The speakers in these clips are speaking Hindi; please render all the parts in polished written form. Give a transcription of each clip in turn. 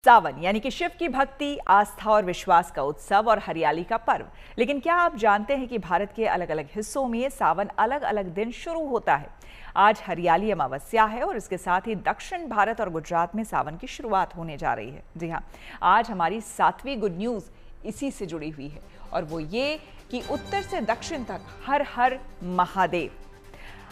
सावन यानी कि शिव की भक्ति, आस्था और विश्वास का उत्सव और हरियाली का पर्व। लेकिन क्या आप जानते हैं कि भारत के अलग अलग हिस्सों में सावन अलग अलग दिन शुरू होता है। आज हरियाली अमावस्या है और इसके साथ ही दक्षिण भारत और गुजरात में सावन की शुरुआत होने जा रही है। जी हाँ, आज हमारी 7वीं गुड न्यूज़ इसी से जुड़ी हुई है और वो ये कि उत्तर से दक्षिण तक हर हर महादेव।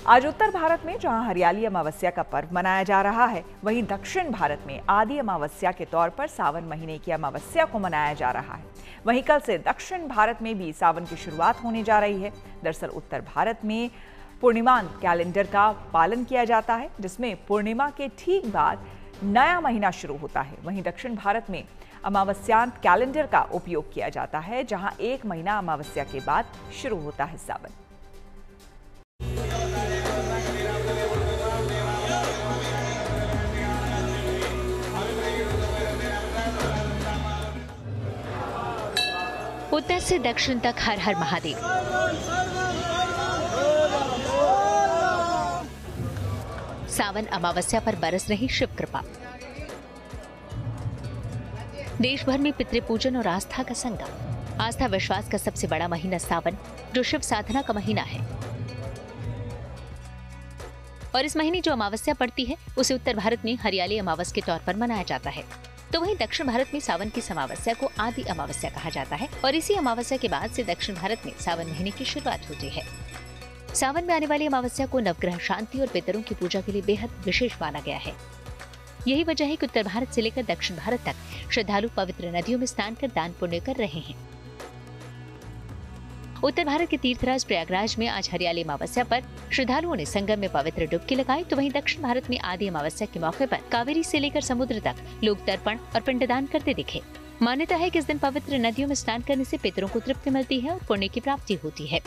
आज उत्तर भारत में जहां हरियाली अमावस्या का पर्व मनाया जा रहा है, वहीं दक्षिण भारत में आदि अमावस्या के तौर पर सावन महीने की अमावस्या को मनाया जा रहा है। वहीं कल से दक्षिण भारत में भी सावन की शुरुआत होने जा रही है। दरअसल उत्तर भारत में पूर्णिमान कैलेंडर का पालन किया जाता है, जिसमें पूर्णिमा के ठीक बाद नया महीना शुरू होता है। वहीं दक्षिण भारत में अमावस्यांत कैलेंडर का उपयोग किया जाता है, जहां एक महीना अमावस्या के बाद शुरू होता है सावन। उत्तर से दक्षिण तक हर हर महादेव। सावन अमावस्या पर बरस रही शिव कृपा। देश भर में पितृपूजन और आस्था का संगम। आस्था विश्वास का सबसे बड़ा महीना सावन, जो शिव साधना का महीना है, और इस महीने जो अमावस्या पड़ती है उसे उत्तर भारत में हरियाली अमावस के तौर पर मनाया जाता है। तो वहीं दक्षिण भारत में सावन की अमावस्या को आदि अमावस्या कहा जाता है और इसी अमावस्या के बाद से दक्षिण भारत में सावन महीने की शुरुआत होती है। सावन में आने वाली अमावस्या को नवग्रह शांति और पितरों की पूजा के लिए बेहद विशेष माना गया है। यही वजह है कि उत्तर भारत से लेकर दक्षिण भारत तक श्रद्धालु पवित्र नदियों में स्नान कर दान पुण्य कर रहे हैं। उत्तर भारत के तीर्थराज प्रयागराज में आज हरियाली अमावस्या पर श्रद्धालुओं ने संगम में पवित्र डुबकी लगाई। तो वहीं दक्षिण भारत में आदि अमावस्या के मौके पर कावेरी से लेकर समुद्र तक लोग तर्पण और पिंडदान करते दिखे। मान्यता है कि इस दिन पवित्र नदियों में स्नान करने से पितरों को तृप्ति मिलती है और पुण्य की प्राप्ति होती है।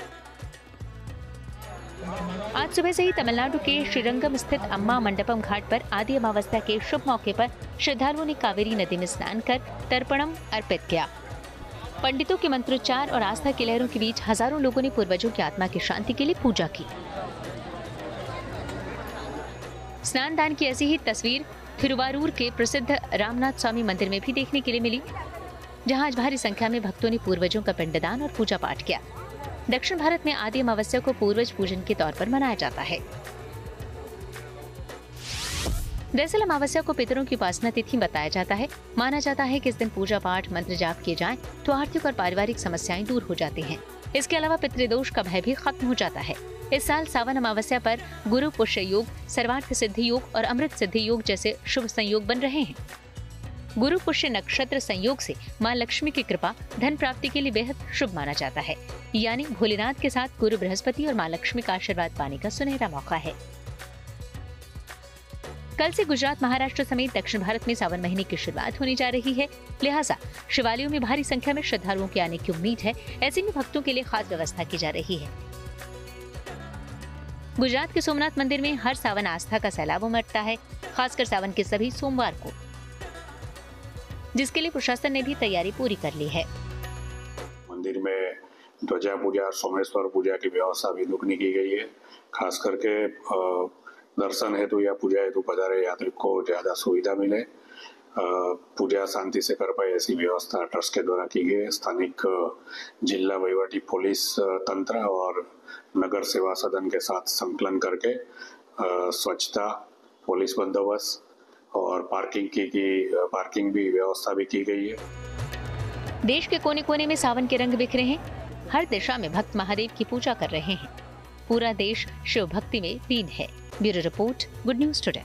आज सुबह से ही तमिलनाडु के श्रीरंगम स्थित अम्मा मंडपम घाट पर आदि अमावस्या के शुभ मौके पर श्रद्धालुओं ने कावेरी नदी में स्नान कर तर्पणम अर्पित किया। पंडितों के मंत्रोच्चार और आस्था की लहरों के बीच हजारों लोगों ने पूर्वजों की आत्मा की शांति के लिए पूजा की। स्नान दान की ऐसी ही तस्वीर थिरुवारूर के प्रसिद्ध रामनाथ स्वामी मंदिर में भी देखने के लिए मिली, जहां आज भारी संख्या में भक्तों ने पूर्वजों का पिंडदान और पूजा पाठ किया। दक्षिण भारत में आदि अमावस्या को पूर्वज पूजन के तौर पर मनाया जाता है। दरअसल अमावस्या को पितरों की उपासना तिथि बताया जाता है। माना जाता है कि इस दिन पूजा पाठ मंत्र जाप किए जाएं तो आर्थिक और पारिवारिक समस्याएं दूर हो जाती हैं। इसके अलावा पितृदोष का भय भी खत्म हो जाता है। इस साल सावन अमावस्या पर गुरु पुष्य योग, सर्वार्थ सिद्धि योग और अमृत सिद्धि योग जैसे शुभ संयोग बन रहे हैं। गुरु पुष्य नक्षत्र संयोग से मां लक्ष्मी की कृपा धन प्राप्ति के लिए बेहद शुभ माना जाता है। यानी भोलेनाथ के साथ गुरु बृहस्पति और मां लक्ष्मी का आशीर्वाद पाने का सुनहरा मौका है। कल से गुजरात, महाराष्ट्र समेत दक्षिण भारत में सावन महीने की शुरुआत होने जा रही है। लिहाजा शिवालयों में भारी संख्या में श्रद्धालुओं के आने की उम्मीद है। ऐसे में भक्तों के लिए खास व्यवस्था की जा रही है। गुजरात के सोमनाथ मंदिर में हर सावन आस्था का सैलाब उमड़ता है, खासकर सावन के सभी सोमवार को, जिसके लिए प्रशासन ने भी तैयारी पूरी कर ली है। मंदिर में ध्वजा पूजा, सोमेश्वर पूजा की व्यवस्था भी दुगनी की गई है। खास करके दर्शन हेतु या पूजा हेतु पधारे यात्री को ज्यादा सुविधा मिले, पूजा शांति से कर पाए, ऐसी व्यवस्था ट्रस्ट के द्वारा की गई है। स्थानिक जिला वहीवटी पुलिस तंत्र और नगर सेवा सदन के साथ संकलन करके स्वच्छता, पुलिस बंदोबस्त और पार्किंग भी व्यवस्था भी की गई है। देश के कोने कोने में सावन के रंग बिखरे हैं। हर दिशा में भक्त महादेव की पूजा कर रहे हैं। पूरा देश शिव भक्ति में लीन है। Bureau report, good news today.